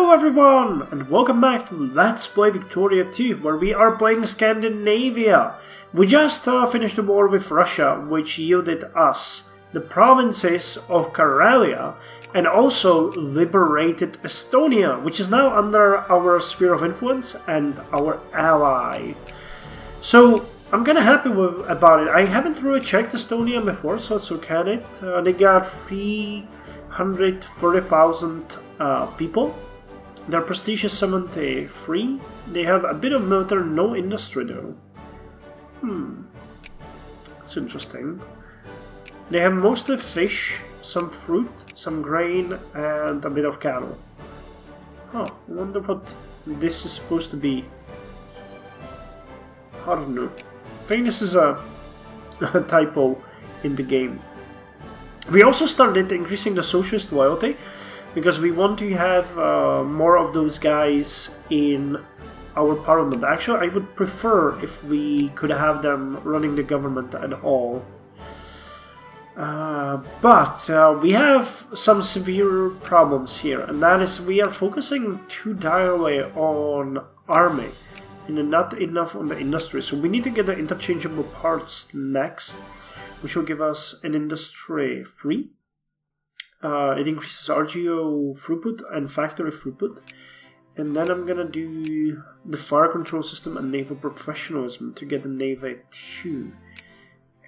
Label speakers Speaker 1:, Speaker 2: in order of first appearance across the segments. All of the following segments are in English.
Speaker 1: Hello everyone, and welcome back to Let's Play Victoria 2, where we are playing Scandinavia. We just finished the war with Russia, which yielded us the provinces of Karelia, and also liberated Estonia, which is now under our sphere of influence and our ally. So, I'm kinda happy about it. I haven't really checked Estonia before, so let's look at it. They got 340,000 people. Their prestige is 73. They have a bit of military, no industry though. That's interesting. They have mostly fish, some fruit, some grain, and a bit of cattle. Huh, I wonder what this is supposed to be. I don't know. I think this is a typo in the game. We also started increasing the socialist loyalty, because we want to have more of those guys in our parliament. Actually, I would prefer if we could have them running the government at all. But we have some severe problems here, and that is we are focusing too direly on army and not enough on the industry. So we need to get the interchangeable parts next, which will give us an industry free. It increases RGO throughput and factory throughput. And then I'm gonna do the fire control system and naval professionalism to get the Navy 2.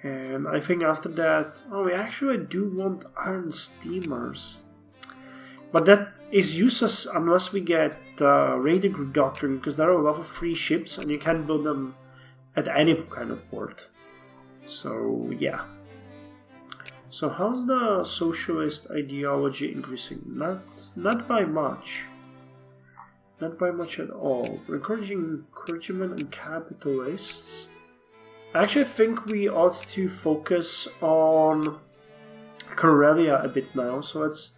Speaker 1: And I think after that... Oh, we actually do want iron steamers. But that is useless unless we get Radar Group Doctrine, because there are a lot of free ships and you can't build them at any kind of port. So, yeah. So how's the socialist ideology increasing? Not by much. Not by much at all. We're encouraging clergymen and capitalists. I actually think we ought to focus on Karelia a bit now. So let's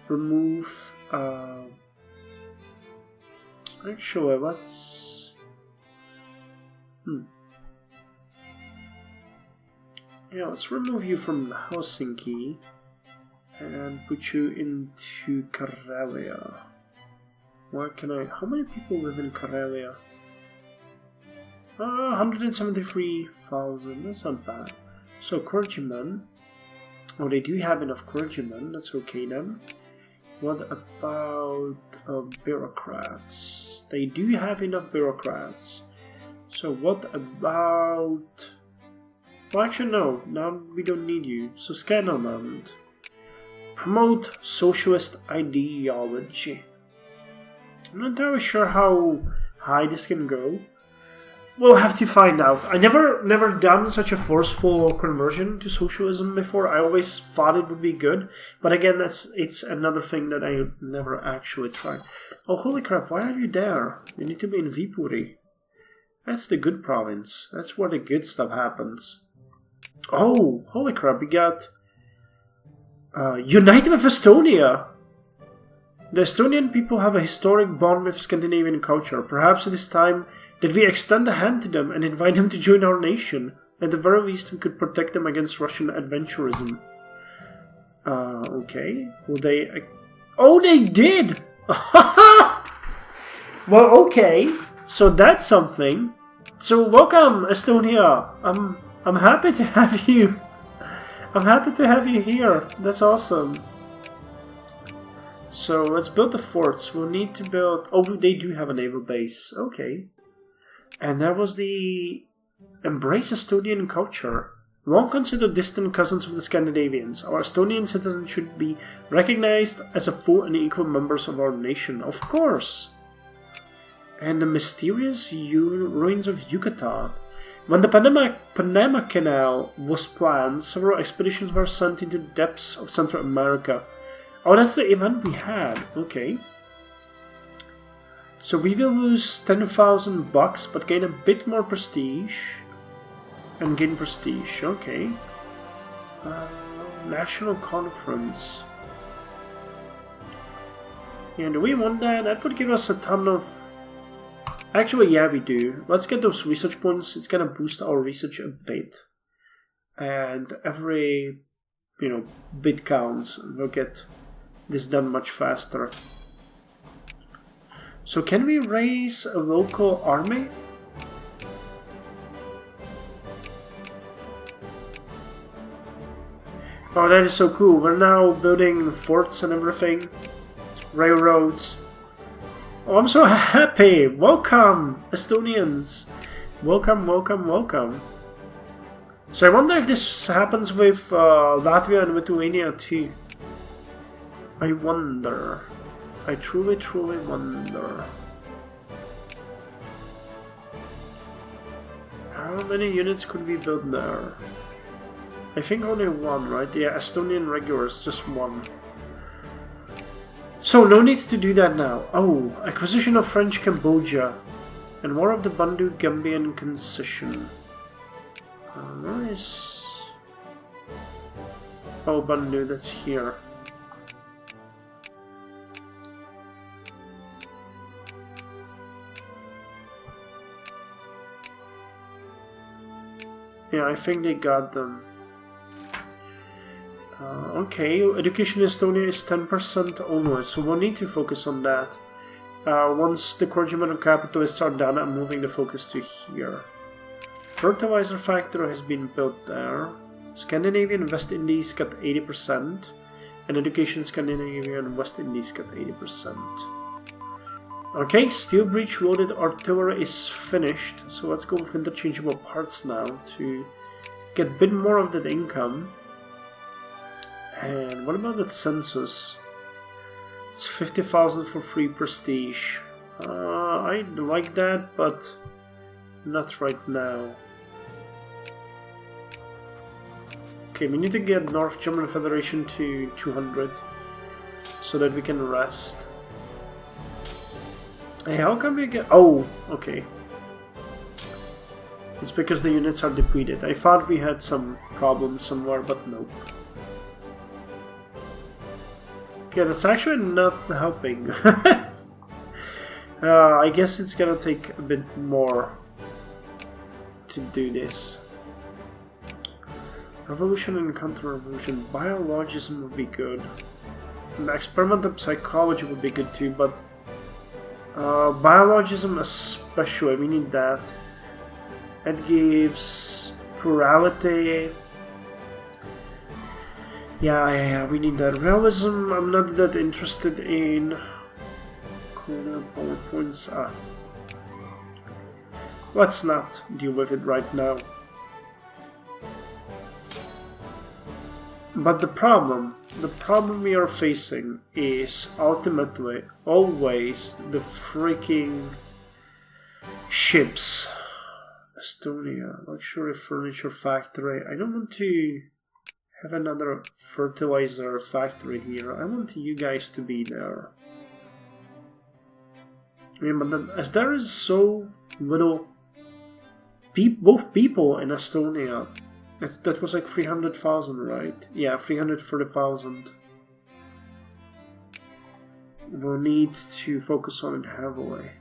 Speaker 1: remove... Actually, let's... Yeah, let's remove you from Helsinki and put you into Karelia. Where can I... How many people live in Karelia? 173,000, that's not bad. So clergymen... Oh, they do have enough clergymen, that's okay then. What about bureaucrats? They do have enough bureaucrats. So what about... Well, actually, no. Now we don't need you. So, Scandinavia. Promote socialist ideology. I'm not entirely sure how high this can go. We'll have to find out. I never done such a forceful conversion to socialism before. I always thought it would be good. But again, it's another thing that I never actually tried. Oh, holy crap, why are you there? You need to be in Viipuri. That's the good province. That's where the good stuff happens. Oh, holy crap, we got united with Estonia! The Estonian people have a historic bond with Scandinavian culture. Perhaps it is time that we extend a hand to them and invite them to join our nation. At the very least, we could protect them against Russian adventurism. Okay. Will they... Oh, they did! Well, okay. So that's something. So welcome, Estonia. I'm happy to have you. I'm happy to have you here. That's awesome. So let's build the forts. We'll need to build... Oh, they do have a naval base. Okay. And that was the... Embrace Estonian culture. Long considered distant cousins of the Scandinavians, our Estonian citizens should be recognized as a full and equal members of our nation. Of course. And the mysterious ruins of Yucatan. When the Panama Canal was planned, several expeditions were sent into the depths of Central America. Oh, that's the event we had. Okay. So we will lose 10,000 bucks, but gain a bit more prestige. And gain prestige. Okay. National Conference. Yeah, do we want that? That would give us a ton of... Actually, yeah, we do. Let's get those research points. It's gonna boost our research a bit. And every, bit counts. We'll get this done much faster. So can we raise a local army? Oh, that is so cool. We're now building forts and everything. Railroads. Oh, I'm so happy! Welcome, Estonians! Welcome, welcome, welcome. So I wonder if this happens with Latvia and Lithuania too. I wonder. I truly, truly wonder. How many units could we build there? I think only one, right? Yeah, Estonian regulars, just one. So, no need to do that now. Oh, acquisition of French Cambodia. And War of the Bandu-Gambian concession. Where is... Oh, Bandu, that's here. Yeah, I think they got them. Okay, education in Estonia is 10% onwards, so we'll need to focus on that. Once the clergymen and capitalists are done, I'm moving the focus to here. Fertilizer factory has been built there. Scandinavia and West Indies got 80%. And education Scandinavia and West Indies got 80%. Okay, steel breech loaded artillery is finished. So let's go with interchangeable parts now to get a bit more of that income. And what about that census? It's 50,000 for free prestige. I'd like that, but not right now. Okay, we need to get North German Federation to 200 so that we can rest. Hey, how come we get... Oh, okay. It's because the units are depleted. I thought we had some problems somewhere, but nope. Okay, that's actually not helping. I guess it's gonna take a bit more to do this. Revolution and counter-revolution. Biologism would be good. And experimental psychology would be good too, but biologism especially, we need that. It gives plurality. Yeah, we need that. Realism, I'm not that interested in. Colonial PowerPoints. Let's not deal with it right now. But the problem we are facing is ultimately always the freaking ships. Estonia, luxury furniture factory. I don't want to have another fertilizer factory here. I want you guys to be there. Yeah, but then, as there is so little both people in Estonia, that was like 300,000, right? Yeah, 330,000. We'll need to focus on it heavily.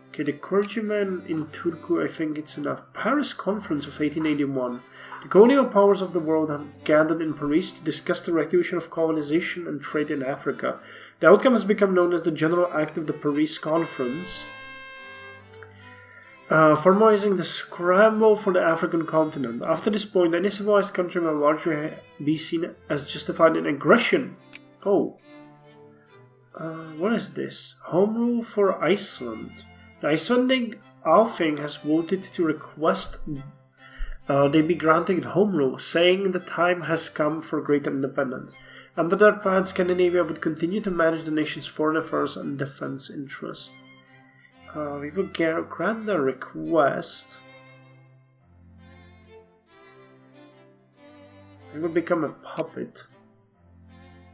Speaker 1: Okay, the clergymen in Turku, I think it's enough. Paris Conference of 1881. The colonial powers of the world have gathered in Paris to discuss the regulation of colonization and trade in Africa. The outcome has become known as the General Act of the Paris Conference, formalizing the scramble for the African continent. After this point, any civilized country will largely be seen as justified in aggression. Oh. What is this? Home rule for Iceland. The Icelandic Althing has voted to request they be granted home rule, saying the time has come for greater independence. Under their plan, Scandinavia would continue to manage the nation's foreign affairs and defense interests. We will grant their request. We will become a puppet.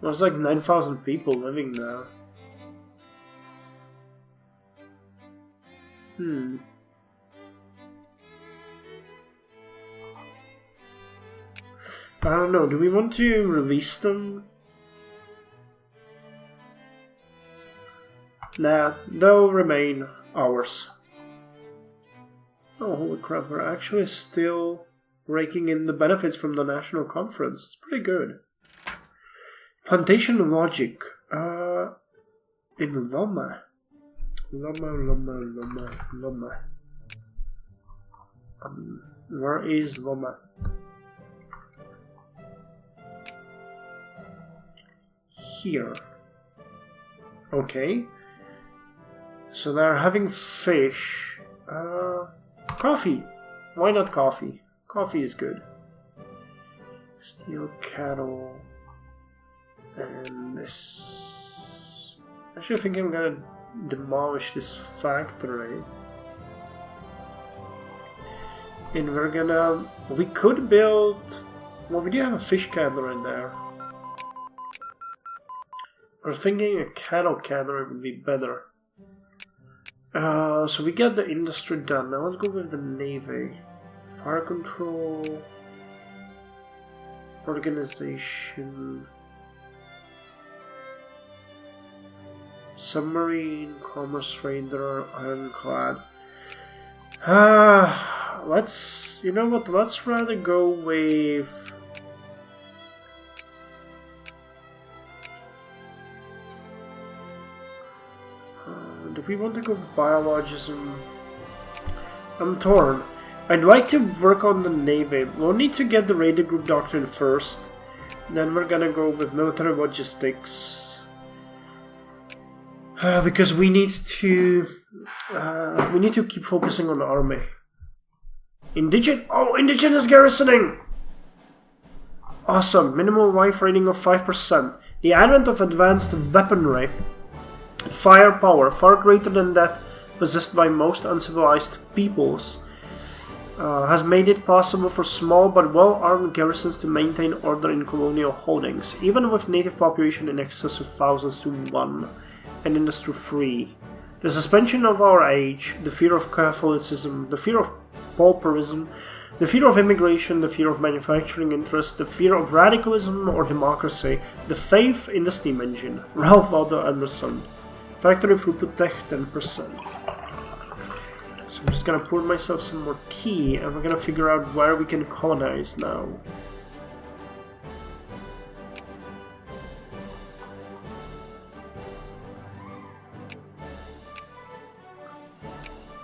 Speaker 1: There's like 9,000 people living there. I don't know, do we want to release them? Nah, they'll remain ours. Oh, holy crap, we're actually still raking in the benefits from the national conference. It's pretty good. Plantation logic. In Loma. Loma. Where is Loma? Here. Okay. So they're having fish. Coffee. Why not coffee? Coffee is good. Steel cattle. And this. I actually think I'm gonna demolish this factory. And we're gonna... We could build... Well, we do have a fish cattery in there. I was thinking a cattle cattery would be better. So we got the industry done. Now let's go with the navy. Fire control... Organization... Submarine, commerce trader, ironclad. Let's... You know what? Let's rather go with... do we want to go with biologism? I'm torn. I'd like to work on the navy. We'll need to get the radar group doctrine first. Then we're gonna go with military logistics. Because we need to keep focusing on the army. Indigenous garrisoning! Awesome. Minimal life rating of 5%. The advent of advanced weaponry and firepower far greater than that possessed by most uncivilized peoples has made it possible for small but well-armed garrisons to maintain order in colonial holdings, even with native population in excess of thousands to 1. And industry-free. The suspension of our age, the fear of Catholicism, the fear of pauperism, the fear of immigration, the fear of manufacturing interests, the fear of radicalism or democracy, the faith in the steam engine. Ralph Waldo Emerson. Factory throughput tech 10%. So I'm just gonna pour myself some more tea and we're gonna figure out where we can colonize now.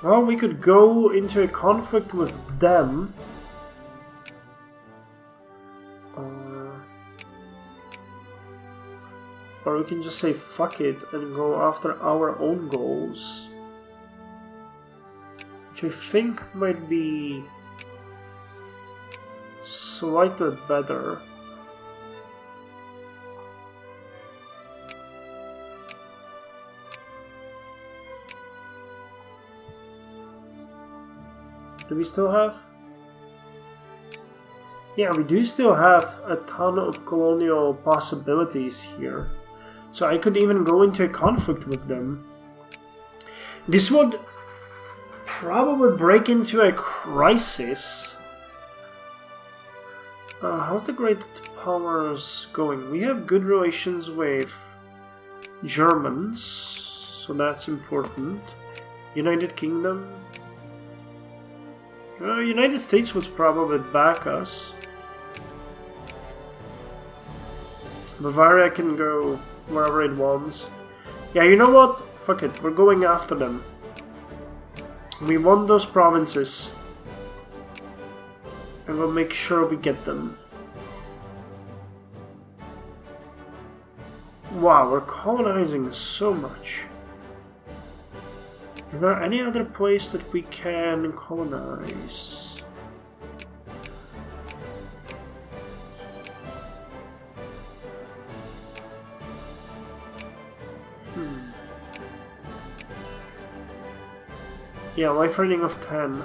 Speaker 1: Well, we could go into a conflict with them. Or we can just say fuck it and go after our own goals. Which I think might be slightly better. Do we still have? Yeah, we do still have a ton of colonial possibilities here. So I could even go into a conflict with them. This would probably break into a crisis. How's the Great Powers going? We have good relations with Germans, so that's important. United Kingdom. United States would probably back us. Bavaria can go wherever it wants. Yeah, you know what? Fuck it, we're going after them. We want those provinces. And we'll make sure we get them. Wow, we're colonizing so much. Is there any other place that we can colonize? Yeah, life rating of 10.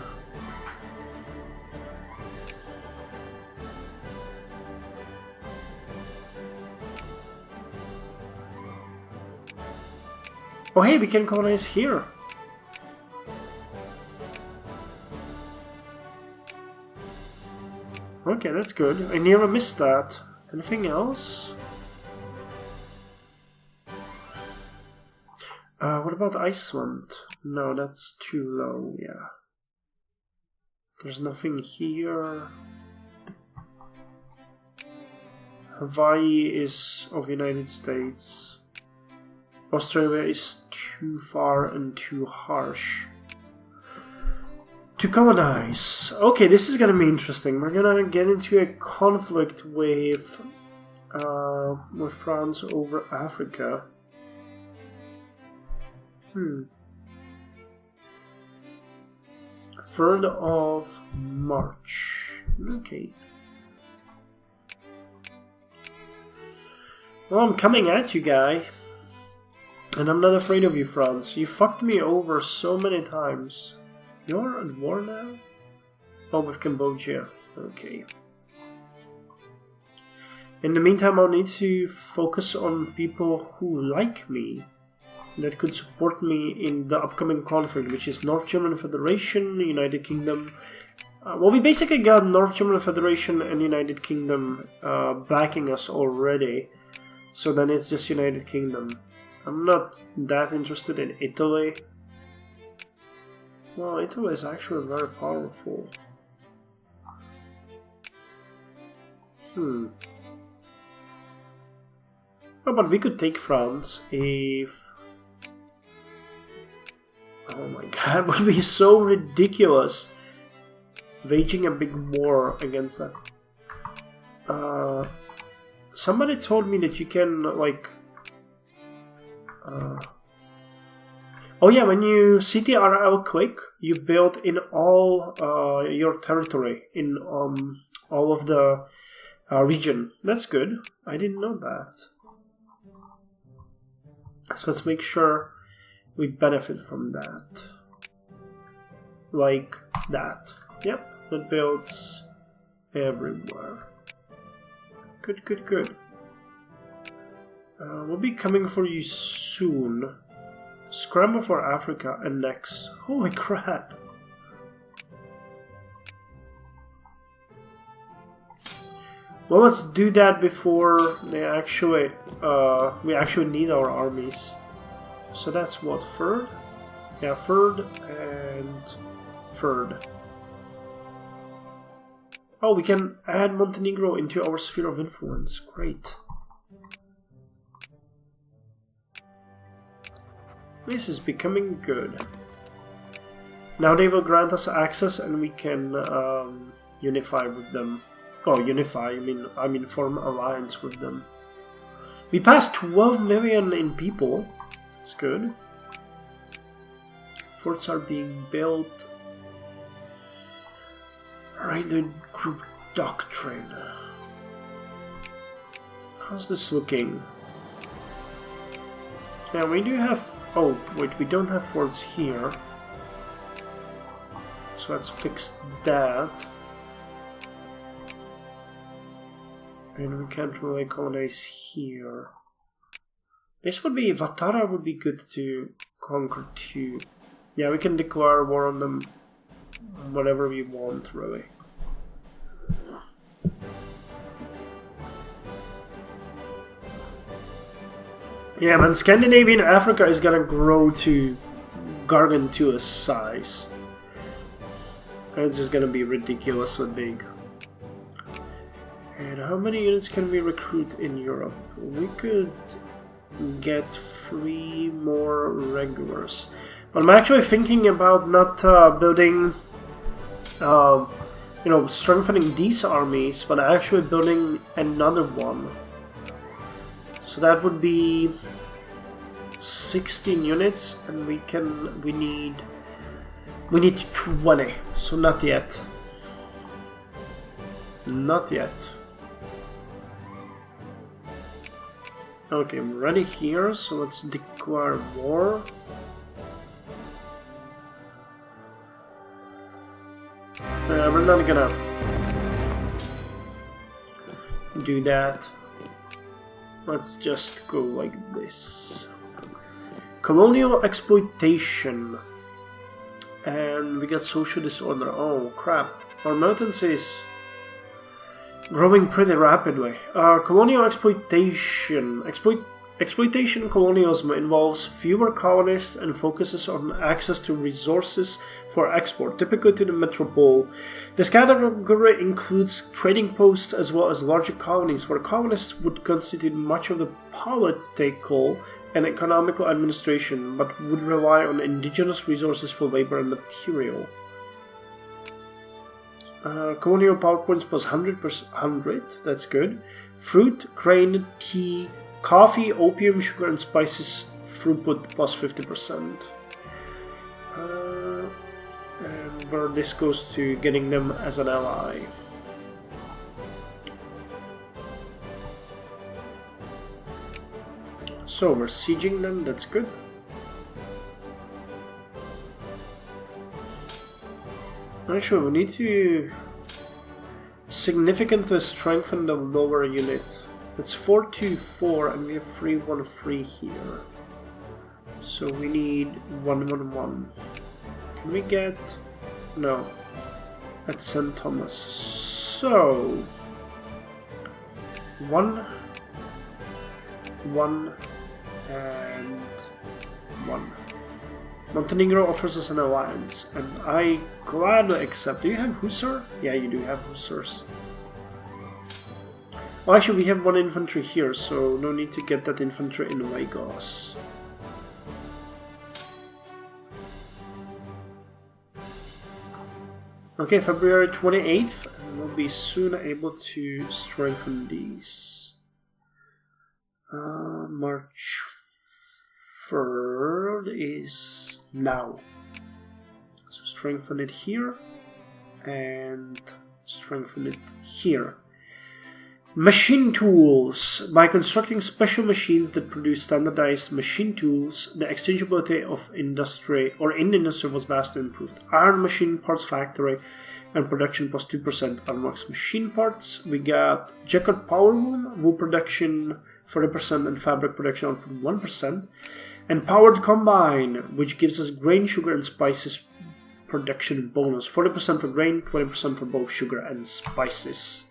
Speaker 1: Oh hey, we can colonize here. Okay, that's good. I nearly missed that. Anything else? What about Iceland? No, that's too low, yeah. There's nothing here. Hawaii is of United States. Australia is too far and too harsh to colonize. Okay, this is gonna be interesting. We're gonna get into a conflict with France over Africa. 3rd of March. Okay. Well, I'm coming at you, guy. And I'm not afraid of you, France. You fucked me over so many times. You're at war now? Oh, with Cambodia. Okay. In the meantime, I'll need to focus on people who like me, that could support me in the upcoming conflict, which is North German Federation, United Kingdom. Well, we basically got North German Federation and United Kingdom backing us already. So then it's just United Kingdom. I'm not that interested in Italy. Well, Italy is actually very powerful. Oh, but we could take France if... Oh my god, it would be so ridiculous waging a big war against that. Somebody told me that you can, like... oh yeah, when you CTRL click, you build in all your territory, in all of the region. That's good. I didn't know that. So let's make sure we benefit from that. Like that. Yep, that builds everywhere. Good, good, good. We'll be coming for you soon. Scramble for Africa and next. Holy crap! Well, let's do that before they actually we actually need our armies. So that's what, 3rd? Yeah, 3rd and 3rd. Oh, we can add Montenegro into our sphere of influence. Great. This is becoming good. Now they will grant us access and we can unify with them. Oh, unify, I mean form alliance with them. We passed 12 million in people. It's good. Forts are being built. Raided group doctrine. How's this looking? Yeah, we do have... Oh, wait, we don't have forts here. So let's fix that. And we can't really colonize here. This would be... Vatara would be good to conquer too. Yeah, we can declare war on them whatever we want, really. Yeah, man, Scandinavia and Africa is gonna grow to gargantuous size. It's just gonna be ridiculously big. And how many units can we recruit in Europe? We could get 3 more regulars. But I'm actually thinking about not building, you know, strengthening these armies, but actually building another one. So that would be 16 units, and we need 20. So not yet. Not yet. Okay, I'm ready here, so let's declare war. We're not gonna do that. Let's just go like this. Colonial exploitation. And we got social disorder. Oh crap. Our militancy is growing pretty rapidly. Colonial exploitation. Exploitation colonialism involves fewer colonists and focuses on access to resources for export, typically to the metropole. This category includes trading posts as well as larger colonies, where colonists would constitute much of the political and economical administration, but would rely on indigenous resources for labor and material. Colonial power points plus 100%, that's good. Fruit, grain, tea, coffee, opium, sugar, and spices throughput plus 50%. And where this goes to getting them as an ally. So we're sieging them, that's good. Actually, we need to significantly strengthen the lower unit. It's 424 and we have 313 here. So we need 111. Can we get... no. At St. Thomas. So... 1, 1, and 1. Montenegro offers us an alliance, and I gladly accept. Do you have Hussar? Yeah, you do have Hussars. Well, actually, we have 1 infantry here, so no need to get that infantry in Lagos. Okay, February 28th, and we'll be soon able to strengthen these. March 3rd is now. So strengthen it here and strengthen it here. Machine tools. By constructing special machines that produce standardized machine tools, the exchangeability of industry in industry was vastly improved. Iron machine parts factory and production plus 2% unlocks machine parts. We got Jacquard power loom, wool production 40% and fabric production output 1%. And powered combine, which gives us grain, sugar, and spices production bonus. 40% for grain, 20% for both sugar and spices.